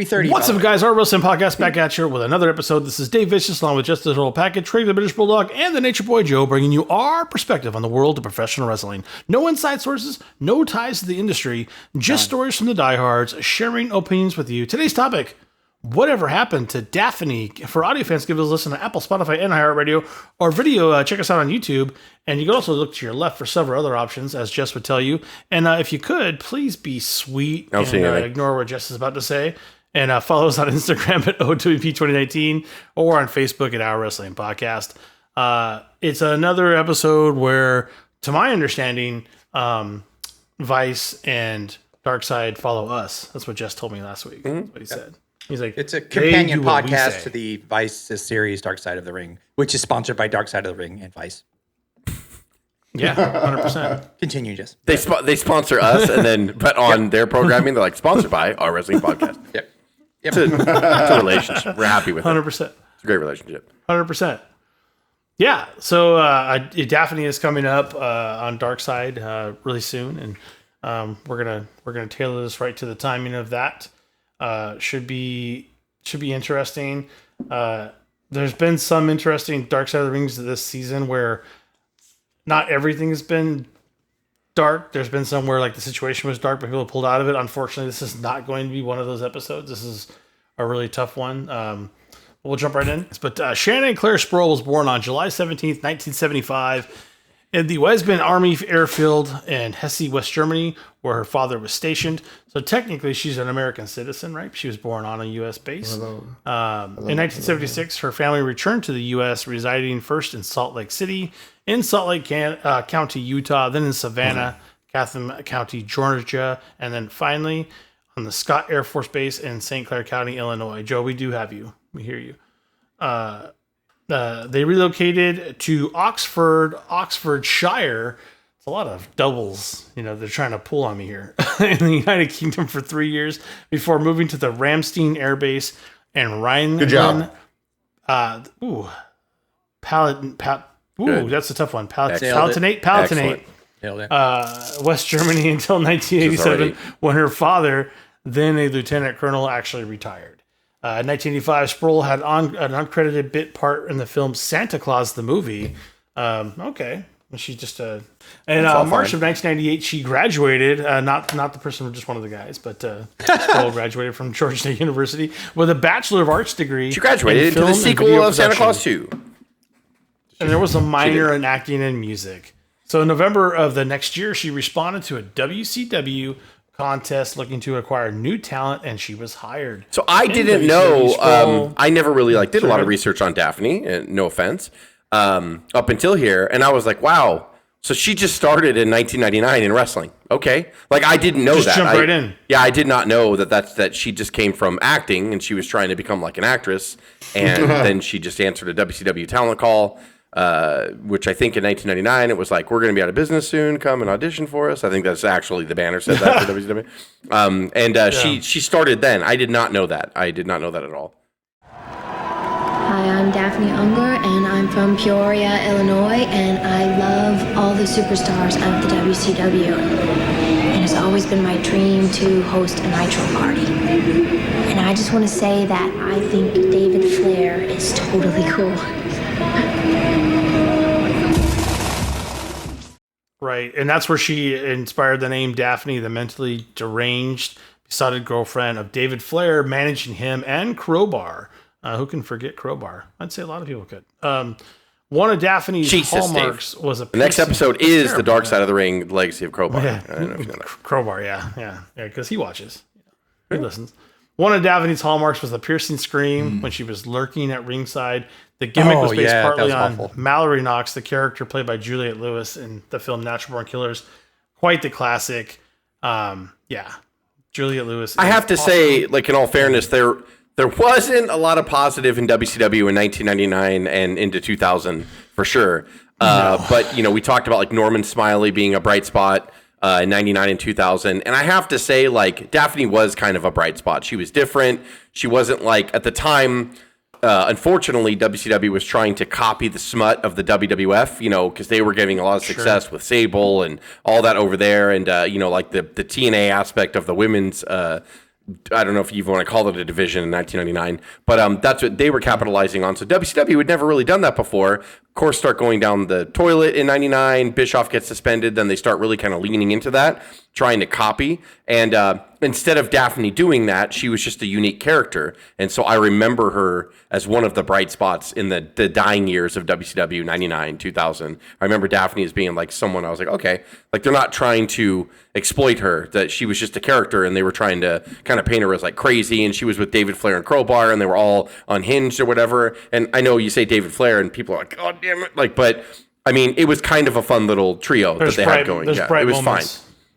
3:30. What's up, guys? Our Wrestling Podcast back at you with another episode. This is Dave Vicious, along with Just the Total Package, Trey the British Bulldog, and the Nature Boy Joe, bringing you our perspective on the world of professional wrestling. No inside sources, no ties to the industry, just stories from the diehards, sharing opinions with you. Today's topic: whatever happened to Daffney? For audio fans, give us a listen to Apple, Spotify, and iHeartRadio. Or video, check us out on YouTube. And you can also look to your left for several other options, as Jess would tell you. And if you could, please be sweet and ignore what Jess is about to say. And follow us on Instagram at O.W.P 2019 or on Facebook at Our Wrestling Podcast. It's another episode where, to my understanding, Vice and Darkseid follow us. That's what Jess told me last week. That's what he said. He's like, it's a companion podcast to the Vice series Dark Side of the Ring, which is sponsored by Dark Side of the Ring and Vice. Yeah, 100%. Continue, Jess. They sponsor us, and then but on their programming, they're like sponsored by Our Wrestling Podcast. Yep. It's a relationship. We're happy with 100%. It's a great relationship. 100%. Yeah. So Daffney is coming up on Darkseid really soon, and we're gonna tailor this right to the timing of that. Should be interesting. There's been some interesting Dark Side of the Rings this season where not everything has been dark. There's been some where like the situation was dark, but people pulled out of it. Unfortunately, this is not going to be one of those episodes. This is a really tough one. We'll jump right in. But Shannon Claire Sproul was born on July 17th, 1975 in the Wesben Army Airfield in Hesse, West Germany, where her father was stationed. So technically, she's an American citizen, right? She was born on a U.S. base. In 1976, her family returned to the U.S., residing first in Salt Lake City, in Salt Lake County, Utah, then in Savannah, Catherine County, Georgia, and then finally on the Scott Air Force Base in St. Clair County, Illinois. Joe, we do have you. We hear you. They relocated to Oxfordshire. It's a lot of doubles, they're trying to pull on me here. In the United Kingdom for 3 years before moving to the Ramstein Air Base and Rhineland. Good job. That's a tough one. Palatinate. West Germany until 1987 when her father, then a lieutenant colonel, actually retired. In 1985, Sproul had an uncredited bit part in the film Santa Claus the Movie. Okay. She's just in March of 1998, she graduated. Not the person, just one of the guys, but Sproul graduated from Georgia State University with a Bachelor of Arts degree. She graduated into the sequel of Santa Claus 2. And there was a minor in acting and music. So in November of the next year, she responded to a WCW contest looking to acquire new talent, and she was hired. So I didn't know. I never really did a lot of research on Daffney, and no offense, up until here, and I was like, wow. So she just started in 1999 in wrestling. Okay, I didn't know that. Jump right in. Yeah, I did not know that she just came from acting, and she was trying to become like an actress, and then she just answered a WCW talent call. Which I think in 1999 it was like, we're going to be out of business soon, come and audition for us. I think that's actually the banner said that for WCW. She started then. I did not know that. I did not know that at all. Hi, I'm Daffney Unger, and I'm from Peoria, Illinois, and I love all the superstars of the WCW. It has always been my dream to host a Nitro party. And I just want to say that I think David Flair is totally cool. Right, and that's where she inspired the name Daffney, the mentally deranged, besotted girlfriend of David Flair, managing him and Crowbar. Who can forget Crowbar? I'd say a lot of people could. One of Daphne's hallmarks was a The next episode is the Dark Side of the Ring, Legacy of Crowbar. Yeah. I don't know if you know that. Crowbar, yeah, because he watches. He listens. One of Daphne's hallmarks was the piercing scream when she was lurking at ringside. The gimmick was based partly on Mallory Knox, the character played by Juliette Lewis in the film Natural Born Killers. Quite the classic. Juliette Lewis. I have to say, in all fairness, there wasn't a lot of positive in WCW in 1999 and into 2000 for sure. But we talked about Norman Smiley being a bright spot in 99 and 2000. And I have to say, Daffney was kind of a bright spot. She was different. She wasn't at the time. Unfortunately, WCW was trying to copy the smut of the WWF, because they were getting a lot of success with Sable and all that over there. And, the TNA aspect of the women's I don't know if you even want to call it a division in 1999, but that's what they were capitalizing on. So WCW had never really done that before. Of course, start going down the toilet in 99. Bischoff gets suspended. Then they start really kind of leaning into that, trying to copy. And instead of Daffney doing that, she was just a unique character. And so I remember her as one of the bright spots in the dying years of WCW, 99, 2000. I remember Daffney as being like someone I was like, okay, like they're not trying to exploit her, that she was just a character and they were trying to kind of paint her as like crazy. And she was with David Flair and Crowbar and they were all unhinged or whatever. And I know you say David Flair and people are like, God damn it. Like, but I mean, it was kind of a fun little trio that they had going. Yeah, it was fine.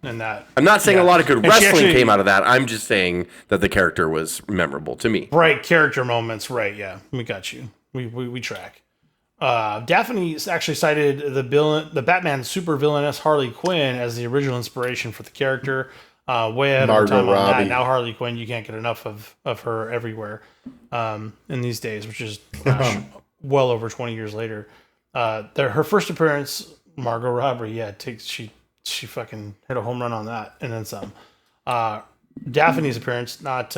In that. I'm not saying a lot of good wrestling came out of that. I'm just saying that the character was memorable to me. Right, character moments. Right, yeah, we got you. We track. Daffney actually cited the Batman super villainess Harley Quinn as the original inspiration for the character. Way ahead of time on that. Now Harley Quinn, you can't get enough of her everywhere in these days, which is well over 20 years later. Her first appearance, Margot Robbie, she fucking hit a home run on that and then some. Daphne's appearance, not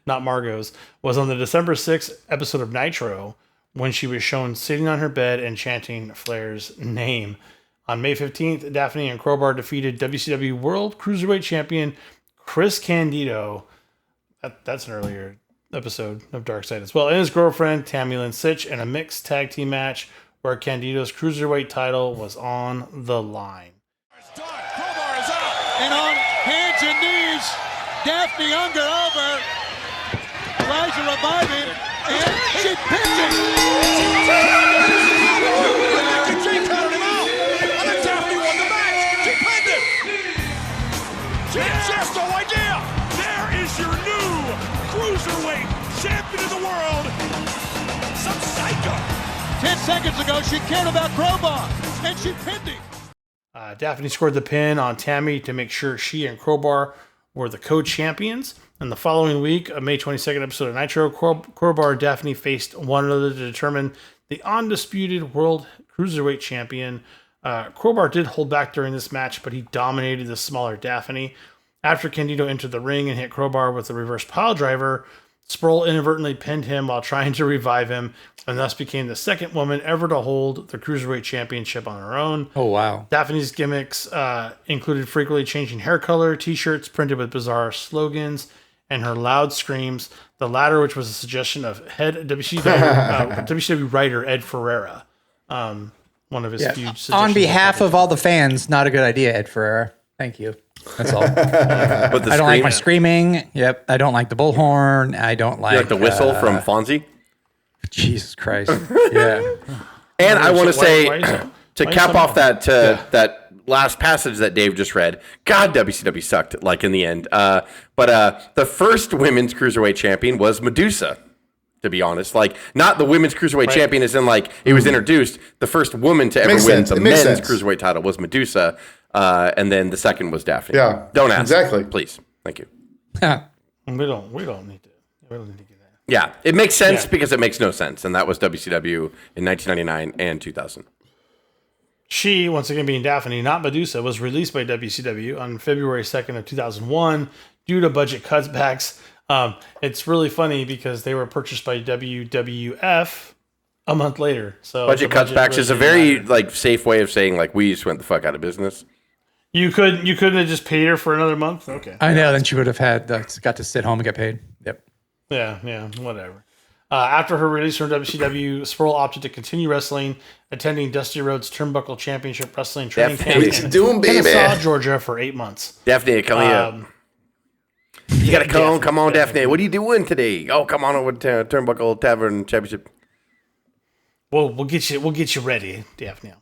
Margot's, was on the December 6th episode of Nitro when she was shown sitting on her bed and chanting Flair's name. On May 15th, Daffney and Crowbar defeated WCW World Cruiserweight Champion Chris Candido. That's an earlier episode of Dark Side as well. And his girlfriend, Tammy Lynn Sitch, in a mixed tag team match where Candido's Cruiserweight title was on the line. Crowbar is out. And on hands and knees, Daffney Unger over. Tries to revive him. And she pins him. She counted him out. And then Daffney won the match. She pinned him. She has no idea. There is your new Cruiserweight champion of the world. Some psycho. 10 seconds ago, she cared about Crowbar, and she pinned him. Daffney scored the pin on Tammy to make sure she and Crowbar were the co-champions. And the following week, a May 22nd episode of Nitro, Crowbar and Daffney faced one another to determine the undisputed World Cruiserweight Champion. Crowbar did hold back during this match, but he dominated the smaller Daffney. After Candido entered the ring and hit Crowbar with a reverse pile driver, Sproul inadvertently pinned him while trying to revive him, and thus became the second woman ever to hold the Cruiserweight Championship on her own. Oh, wow. Daphne's gimmicks included frequently changing hair color, t-shirts printed with bizarre slogans, and her loud screams, the latter which was a suggestion of head WCW writer Ed Ferreira. One of his few suggestions. On behalf of all the fans, not a good idea, Ed Ferreira. Thank you. That's all. But I don't like my screaming. Yep. I don't like the bullhorn. I don't like, you like the whistle from Fonzie. Jesus Christ. Yeah. And I want to say, to cap off that last passage that Dave just read, God, WCW sucked, like in the end. But the first women's cruiserweight champion was Medusa, to be honest. Like, not the women's cruiserweight champion as in, like, it was introduced. The first woman to ever win the men's cruiserweight title was Medusa. And then the second was Daffney. Yeah. Don't ask. Exactly. Please. Thank you. We don't need to get that. Yeah. It makes sense because it makes no sense. And that was WCW in 1999 and 2000. She, once again being Daffney, not Medusa, was released by WCW on February 2nd of 2001 due to budget cutbacks. It's really funny because they were purchased by WWF a month later. So budget cutbacks is a very safe way of saying we just went the fuck out of business. You couldn't have just paid her for another month? Okay. I know, then she would have got to sit home and get paid. Yep. Yeah, whatever. After her release from WCW, Sproul opted to continue wrestling, attending Dusty Rhodes Turnbuckle Championship Wrestling Training Camp in Kennesaw, Georgia for 8 months. Daphne, come here. You gotta come on, Daphne. What are you doing today? Oh, come on over to Turnbuckle Tavern Championship. Well, we'll get you ready, Daphne.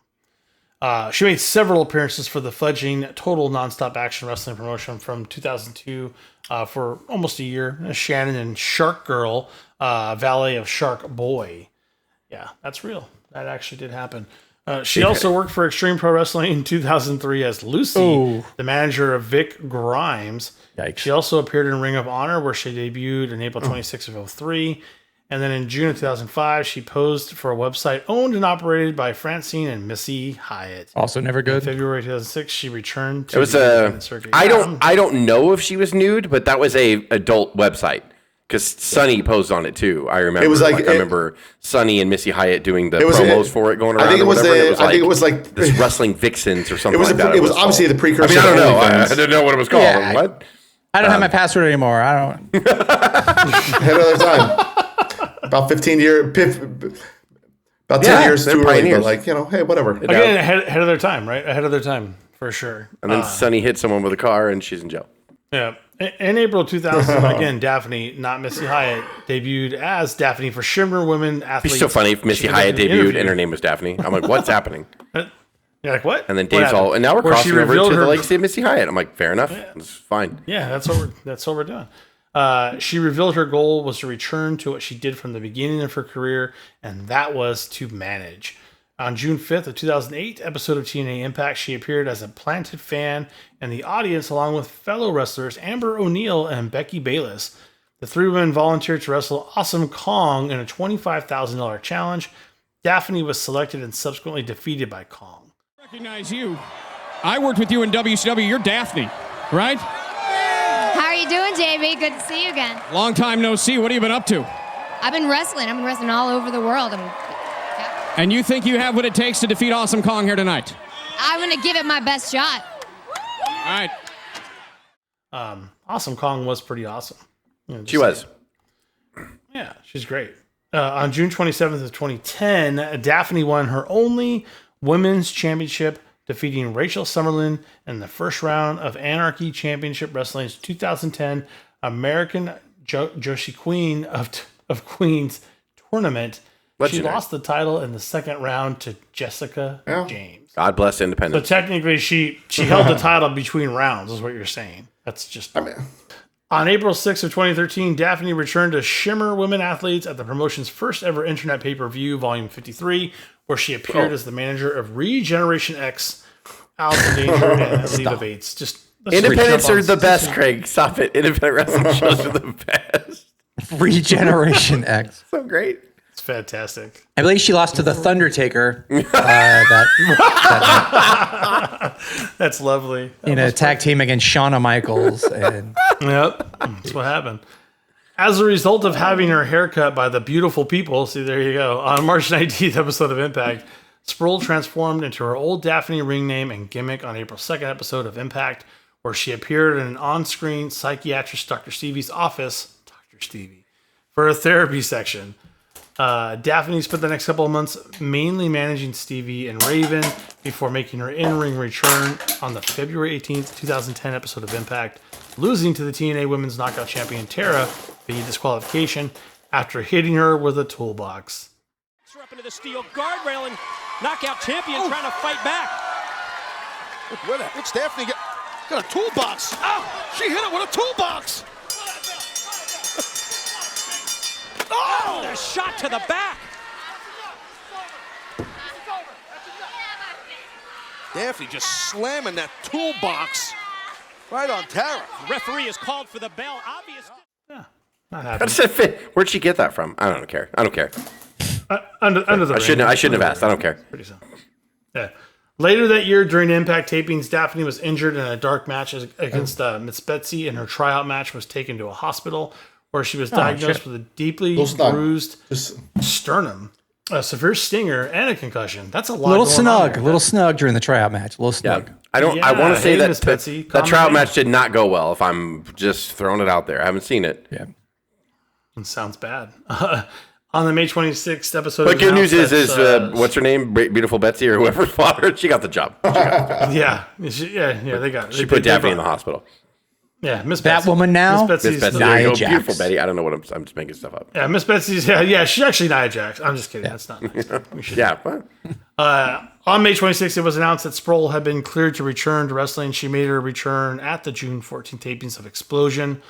She made several appearances for the fledgling Total Nonstop Action Wrestling promotion from 2002 for almost a year. Shannon and Shark Girl, valet of Shark Boy. Yeah, that's real. That actually did happen. She also worked for Extreme Pro Wrestling in 2003 as Lucy, the manager of Vic Grimes. Yikes. She also appeared in Ring of Honor, where she debuted in April 26th of 2003. And then in June of 2005, she posed for a website owned and operated by Francine and Missy Hyatt. Also never In good. February 2006, she returned to It was the a. independent circuit. I don't know if she was nude, but that was a adult website because Sunny posed on it too. I remember. It was like- I remember Sunny and Missy Hyatt doing the was- promos for it going around. I think it or was whatever, and the- I think it was like- this wrestling vixens or something It was like that. it was obviously the called. precursor. I mean, I don't know. to I OnlyFans. didn't know what it was called. Yeah, What? I don't have my password anymore. I don't. Ahead of their time. About 15 years, about 10 Yeah, years they're too early, pioneers. but like, hey, whatever. Again, ahead of their time, right? Ahead of their time, for sure. And then Sunny hit someone with a car, and she's in jail. Yeah. In April 2000, again, Daffney, not Missy Hyatt, debuted as Daffney for Shimmer Women It'd Athletes. be so funny if Missy She Hyatt did an debuted interview. and her name was Daphne. I'm like, what's happening? You're like, what? And then What Dave's happened? all, and now we're Where she crossing over revealed to the her- legacy of Missy Hyatt. I'm like, fair enough. It's fine. Yeah, that's what we're doing. She revealed her goal was to return to what she did from the beginning of her career, and that was to manage. On June 5th of 2008, episode of TNA Impact, she appeared as a planted fan in the audience along with fellow wrestlers Amber O'Neil and Becky Bayless. The three women volunteered to wrestle Awesome Kong in a $25,000 challenge. Daffney was selected and subsequently defeated by Kong. Recognize you. I worked with you in WCW. You're Daffney, right? How are you doing, JB? Good to see you again. Long time no see. What have you been up to? I've been wrestling all over the world. And you think you have what it takes to defeat Awesome Kong here tonight? I'm going to give it my best shot. All right. Awesome Kong was pretty awesome. You know, just She was. Yeah, she's great. On June 27th of 2010, Daffney won her only women's championship, defeating Rachel Summerlin in the first round of Anarchy Championship Wrestling's 2010 American Joshi Queen of Queens tournament. Legendary. She lost the title in the second round to Jessica James. God bless So independence. technically, she held the title between rounds, is what you're saying. That's just... On April 6th of 2013, Daffney returned to Shimmer Women Athletes at the promotion's first ever internet pay-per-view, Volume 53, where she appeared as the manager of Regeneration X, Alice in Danger, and Leva Bates. Just let's Independents jump on are the this. best, Craig. Stop it. Independent wrestling shows are the best. Regeneration X. So great. It's fantastic. I believe she lost to the Thundertaker. That's lovely. In a tag team against Shauna Michaels. And Yep, that's what happened. As a result of having her haircut by the beautiful people, see, there you go, on March 19th episode of Impact, Sproul transformed into her old Daffney ring name and gimmick on April 2nd episode of Impact, where she appeared in an on-screen psychiatrist Dr. Stevie's office, Dr. Stevie, for a therapy section. Daffney spent the next couple of months mainly managing Stevie and Raven before making her in-ring return on the February 18th, 2010 episode of Impact, losing to the TNA Women's Knockout Champion Tara via disqualification after hitting her with a toolbox. Up into the steel guardrail and knockout champion trying to fight back. What's Daffney got a toolbox? Oh, she hit it with a toolbox. Oh, a shot to the back. Daffney just slamming that toolbox right on Tara. Referee has called for the bell. Obvious. Not How happening. does it fit? Where'd she get that from? I don't care. I don't care. Under the ring. I shouldn't have asked. I don't care. Pretty simple. Yeah. Later that year, during Impact tapings, Daffney was injured in a dark match against Miss Betsy, and her tryout match was taken to a hospital where she was diagnosed with a deeply bruised sternum, a severe stinger, and a concussion. That's a lot. little snug during the tryout match. A little snug. I don't. I Yeah, want to say hey, that Miss Betsy, that calm tryout down. match did not go well. If I'm just throwing it out there, I haven't seen it. Yeah. It sounds bad. On the May 26th episode, But it good news announced is that, what's her name? Beautiful Betsy or whoever fought her. She got the job. yeah, they got it. She put Daffney in the hospital. Yeah, Miss That Betsy. woman now? Miss Miss Betsy's Betsy. the- There you go. Nia Beautiful Jax. Betty. I don't know what I'm just making stuff up. Yeah, Miss Betsy's. Yeah, she's actually Nia Jax. I'm just kidding. That's not nice. We should. Yeah. What? On May 26th, it was announced that Sproul had been cleared to return to wrestling. She made her return at the June 14th tapings of Explosion.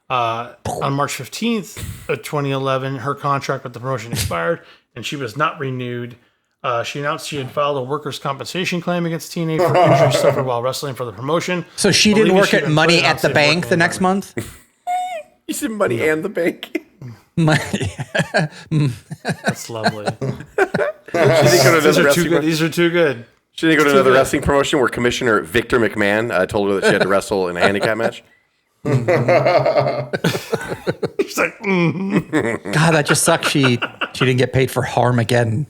On March 15th of 2011, her contract with the promotion expired, and she was not renewed. She announced she had filed a workers' compensation claim against TNA for injuries suffered while wrestling for the promotion. So she didn't Believing work she'd at been Money put in at the unsafe Bank working the next environment. month? You said money and the bank. That's lovely. These are too good. She didn't go to another wrestling promotion where Commissioner Victor McMahon told her that she had to wrestle in a handicap match. She's like, God, that just sucks. She didn't get paid for Harmageddon.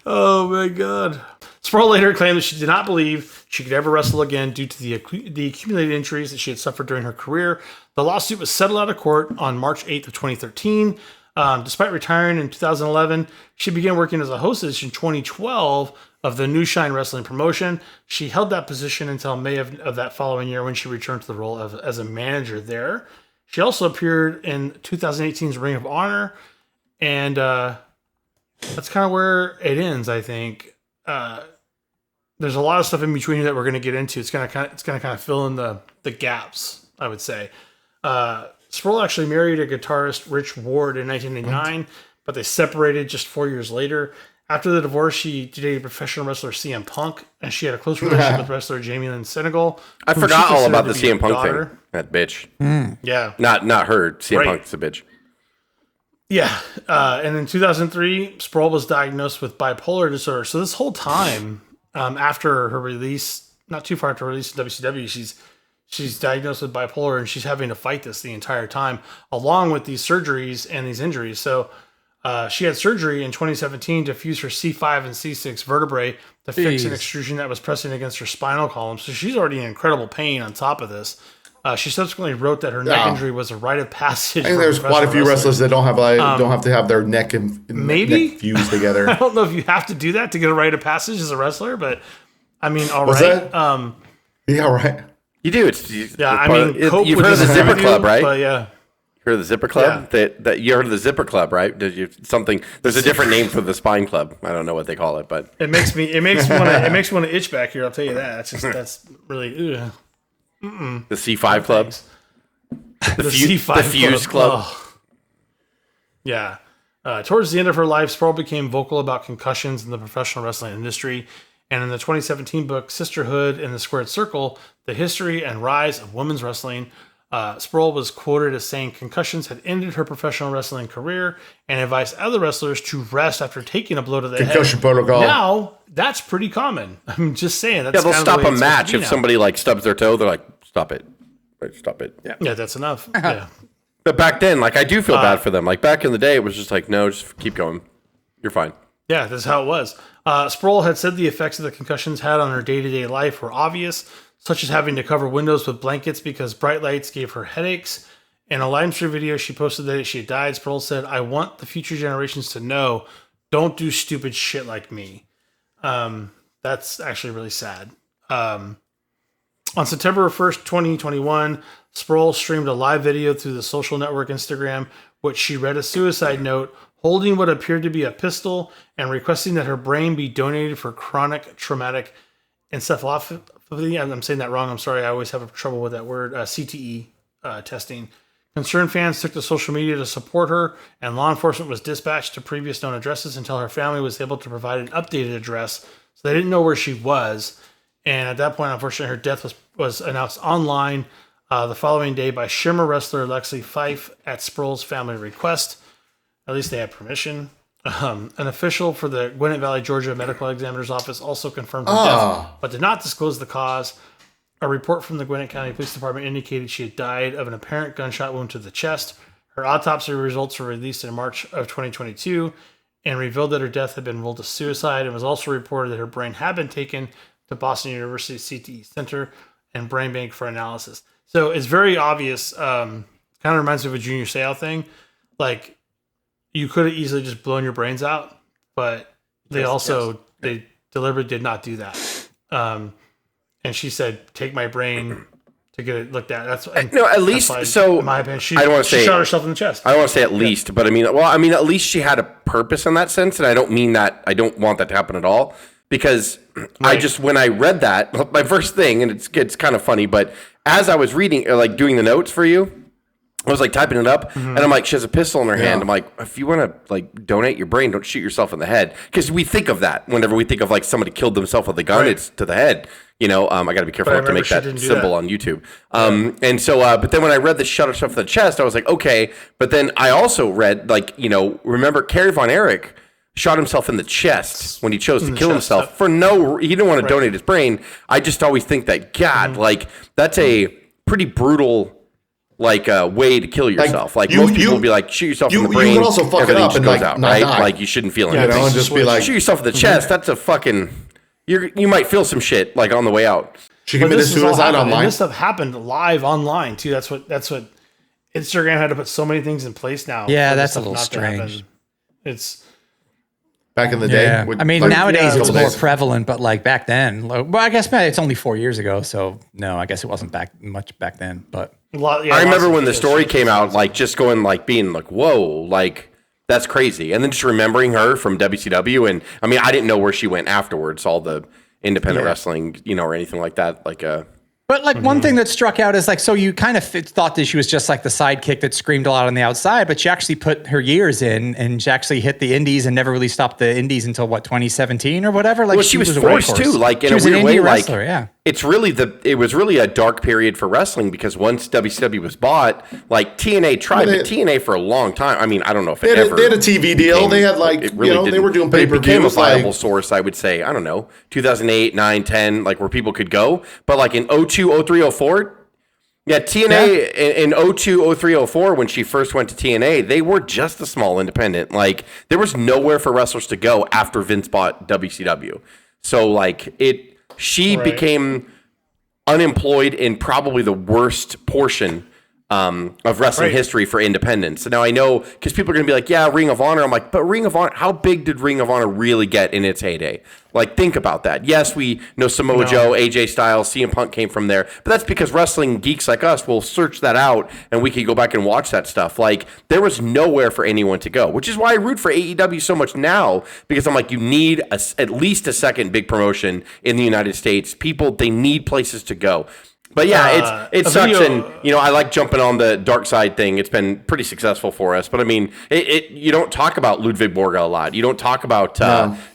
oh my God. Sproul later claimed that she did not believe she could ever wrestle again due to the accumulated injuries that she had suffered during her career. The lawsuit was settled out of court on March 8th of 2013. Despite retiring in 2011, she began working as a hostess in 2012 of the New Shine Wrestling promotion. She held that position until May of that following year when she returned to the role as a manager there. She also appeared in 2018's Ring of Honor, and that's kind of where it ends, I think. There's a lot of stuff in between that we're going to get into. It's going to kind of fill in the gaps, I would say. Sproul actually married a guitarist, Rich Ward, in 1989, but they separated just 4 years later. After the divorce, she dated professional wrestler CM Punk, and she had a close relationship with wrestler Jamie Lynn Senegal. I forgot all about the CM Punk thing. That bitch. Yeah. Not her. CM Right. Punk's a bitch. Yeah. And in 2003, Sproul was diagnosed with bipolar disorder. So this whole time, after her release, not too far after her release in WCW, she's diagnosed with bipolar, and she's having to fight this the entire time, along with these surgeries and these injuries. So she had surgery in 2017 to fuse her C5 and C6 vertebrae to fix an extrusion that was pressing against her spinal column. So she's already in incredible pain on top of this. She subsequently wrote that her neck injury was a rite of passage. I think there's quite a few wrestlers that don't have to have their neck and neck fused together. I don't know if you have to do that to get a rite of passage as a wrestler, but I mean, all What's right. that? Yeah, right. You do. You've heard of the Zipper Club, right? But yeah. Heard of the Zipper Club? Yeah. That you heard of the Zipper Club, right? Did you something? There's a different name for the Spine Club. I don't know what they call it, but it makes me want to itch back here. I'll tell you that. That's really ugh. The C5 Club, the C5 the Fuse Club. Oh. Yeah. Towards the end of her life, Sproul became vocal about concussions in the professional wrestling industry. And in the 2017 book, Sisterhood in the Squared Circle, The History and Rise of Women's Wrestling, Sproul was quoted as saying concussions had ended her professional wrestling career and advised other wrestlers to rest after taking a blow to the concussion head. protocol. Now, that's pretty common. I'm just saying. That's they'll stop a match if somebody like stubs their toe. They're like, stop it. Right, stop it. Yeah, that's enough. Yeah. But back then, like, I do feel bad for them. Like, back in the day, it was just like, no, just keep going. You're fine. Yeah, that's how it was. Sproul had said the effects of the concussions had on her day-to-day life were obvious, such as having to cover windows with blankets because bright lights gave her headaches. In a live stream video she posted that she had died, Sproul said, "I want the future generations to know, don't do stupid shit like me." That's actually really sad. On September 1st, 2021, Sproul streamed a live video through the social network Instagram, which she read a suicide note holding what appeared to be a pistol and requesting that her brain be donated for chronic traumatic encephalopathy. I'm saying that wrong. I'm sorry. I always have trouble with that word. CTE testing. Concerned fans took to social media to support her, and law enforcement was dispatched to previous known addresses until her family was able to provide an updated address. So they didn't know where she was. And at that point, unfortunately, her death was announced online the following day by Shimmer wrestler Lexi Fife at Sproul's family request. At least they had permission. An official for the Gwinnett Valley, Georgia Medical Examiner's Office also confirmed her death, but did not disclose the cause. A report from the Gwinnett County Police Department indicated she had died of an apparent gunshot wound to the chest. Her autopsy results were released in March of 2022 and revealed that her death had been ruled a suicide, and was also reported that her brain had been taken to Boston University CTE Center and Brain Bank for analysis. So it's very obvious. Kind of reminds me of a Junior Seau thing. Like, you could have easily just blown your brains out, but they they deliberately did not do that. And she said, "Take my brain to get it looked at." That's no, at least so. In my opinion, I don't want to say she shot herself in the chest. I don't want to say at least, but I mean, at least she had a purpose in that sense, and I don't mean that. I don't want that to happen at all, because when I read that, my first thing, and it's kind of funny, but as I was reading, like doing the notes for you, I was like typing it up, and I'm like, she has a pistol in her hand. I'm like, if you want to like donate your brain, don't shoot yourself in the head, because we think of that whenever we think of like somebody killed themselves with a gun, it's to the head. You know, I got to be careful not to make that symbol on YouTube. And so, but then when I read the shot herself in the chest, I was like, okay. But then I also read like, you know, remember Kerry Von Erich shot himself in the chest when he chose to kill himself for he didn't want to donate his brain. I just always think that God, like that's a pretty brutal. Like a way to kill yourself. Like most people would be like, shoot yourself in the brain. You would also fuck it up and like out, not right? die. Like you shouldn't feel anything. You know, and just be like, shoot yourself in the chest. That's a fucking. You might feel some shit like on the way out. She committed suicide online. And this stuff happened live online too. That's what Instagram had to put so many things in place now. Yeah, that's a little strange. It's. Back in the day. Yeah. I mean, nowadays it's more prevalent, but like back then, well, I guess it's only 4 years ago. So no, I guess it wasn't much back then, but I remember when the story came out, like just going like being like, whoa, like that's crazy. And then just remembering her from WCW. And I mean, I didn't know where she went afterwards, all the independent wrestling, you know, or anything like that. Like, but like one thing that struck out is like, so you kind of thought that she was just like the sidekick that screamed a lot on the outside, but she actually put her years in and she actually hit the indies and never really stopped the indies until 2017 or whatever. Like well, she was forced to, like in a weird way, like it was really a dark period for wrestling because once WCW was bought, like TNA tried, but TNA for a long time. I mean, I don't know if they had a TV deal. They had like, they were doing pay-per-views. It became a viable source, I would say, I don't know, 2008, 9, 10, like where people could go. But like in 02, 03, 04, TNA in 02, 03, 04, when she first went to TNA, they were just a small independent. Like there was nowhere for wrestlers to go after Vince bought WCW. So like she became unemployed in probably the worst portion of wrestling history for independents. So now I know because people are going to be like, yeah, Ring of Honor. I'm like, but Ring of Honor, how big did Ring of Honor really get in its heyday? Like, think about that. Yes, we know Samoa Joe, AJ Styles, CM Punk came from there, but that's because wrestling geeks like us will search that out and we can go back and watch that stuff. Like, there was nowhere for anyone to go, which is why I root for AEW so much now, because I'm like, you need at least a second big promotion in the United States. People, they need places to go. But yeah, it sucks, and you know I like jumping on the dark side thing. It's been pretty successful for us. But I mean, you don't talk about Ludwig Borga a lot. You don't talk about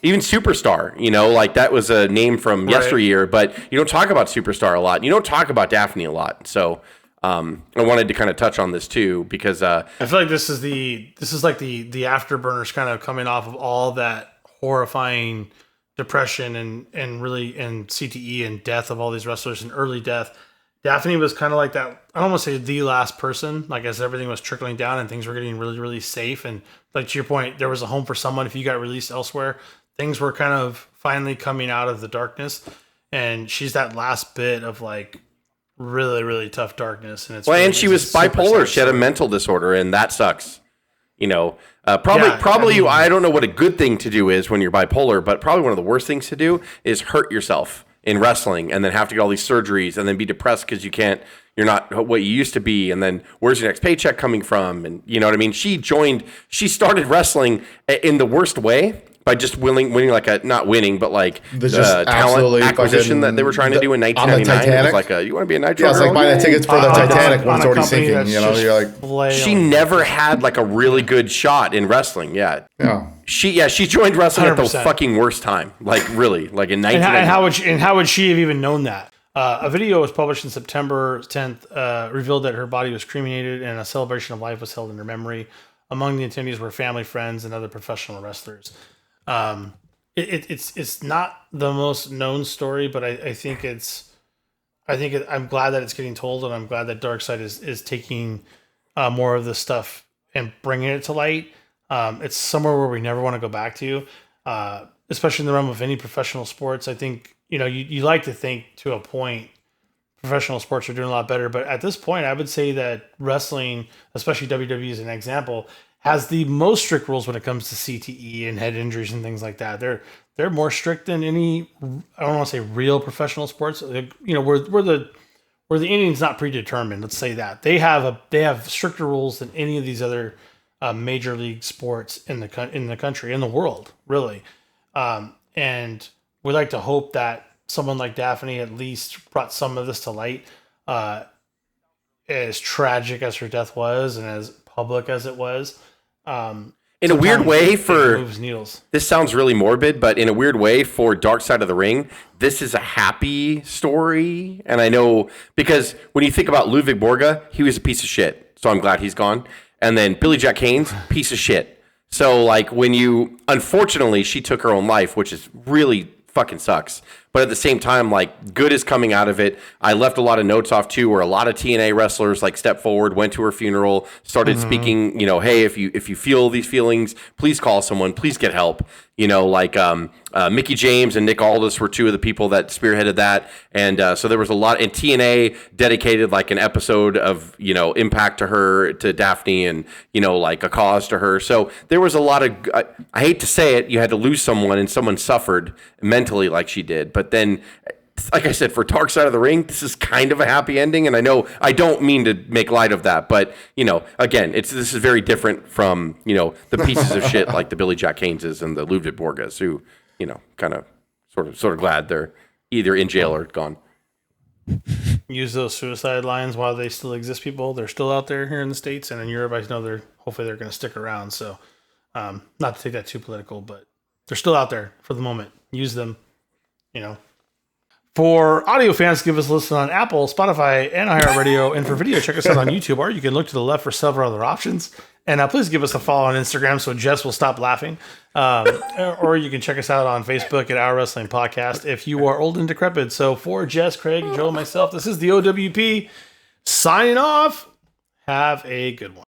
even Superstar. You know, like that was a name from yesteryear. But you don't talk about Superstar a lot. You don't talk about Daffney a lot. So I wanted to kind of touch on this too because I feel like this is like the afterburners kind of coming off of all that horrifying depression and CTE and death of all these wrestlers and early death. Daffney was kind of like that. I don't want to say the last person, like as everything was trickling down and things were getting really, really safe. And like to your point, there was a home for someone. If you got released elsewhere, things were kind of finally coming out of the darkness. And she's that last bit of like really, really tough darkness. And and she was bipolar. She had a mental disorder, and that sucks. You know, probably I don't know what a good thing to do is when you're bipolar, but probably one of the worst things to do is hurt yourself in wrestling and then have to get all these surgeries and then be depressed because you're not what you used to be. And then where's your next paycheck coming from? And you know what I mean? She started wrestling in the worst way by just winning like not winning, but like the talent acquisition that they were trying to do in 1999. It was like you want to be a Nitro? Yeah, it's like buying tickets for the Titanic when it's already sinking. You know, you're like, she never had like a really good shot in wrestling. Yeah. She joined wrestling 100%. At the fucking worst time. Like really, like in 1999. And how would she have even known that? A video was published in September 10th, revealed that her body was cremated and a celebration of life was held in her memory. Among the attendees were family, friends, and other professional wrestlers. It's not the most known story, but I'm glad that it's getting told, and I'm glad that Darkseid is taking more of this stuff and bringing it to light. It's somewhere where we never want to go back to, especially in the realm of any professional sports. I think, you know, you like to think to a point professional sports are doing a lot better, but at this point, I would say that wrestling, especially WWE as an example, has the most strict rules when it comes to CTE and head injuries and things like that. They're more strict than any, I don't want to say real professional sports. You know, where the ending's not predetermined. Let's say that they have stricter rules than any of these other major league sports in the country, in the world, really. And we like to hope that someone like Daffney at least brought some of this to light. as tragic as her death was and as public as it was, in a weird way moves needles. This sounds really morbid, but in a weird way for Dark Side of the Ring, this is a happy story. And I know because when you think about Ludwig Borga, he was a piece of shit. So I'm glad he's gone. And then Billy Jack Haynes, piece of shit. So like unfortunately, she took her own life, which is really fucking sucks. But at the same time, like, good is coming out of it. I left a lot of notes off too, where a lot of TNA wrestlers like stepped forward, went to her funeral, started speaking. Hey, if you feel these feelings, please call someone. Please get help. Like Mickey James and Nick Aldis were two of the people that spearheaded that, and so there was a lot. And TNA dedicated like an episode of Impact to her, to Daffney, and like a cause to her. So there was a lot of. I hate to say it, you had to lose someone, and someone suffered mentally like she did. But then, like I said, for Dark Side of the Ring, this is kind of a happy ending. And I know I don't mean to make light of that, but again, this is very different from the pieces of shit like the Billy Jack Hayneses and the Ludwig Borgas, who kind of sort of glad they're either in jail or gone. Use those suicide lines while they still exist. People, they're still out there here in the States and in Europe. I know hopefully they're going to stick around. So, not to take that too political, but they're still out there for the moment. Use them. For audio fans, give us a listen on Apple, Spotify, and iHeartRadio. And for video, check us out on YouTube, or you can look to the left for several other options. And please give us a follow on Instagram so Jess will stop laughing. Or you can check us out on Facebook at Our Wrestling Podcast if you are old and decrepit. So for Jess, Craig, Joe, and myself, this is the O.W.P. signing off. Have a good one.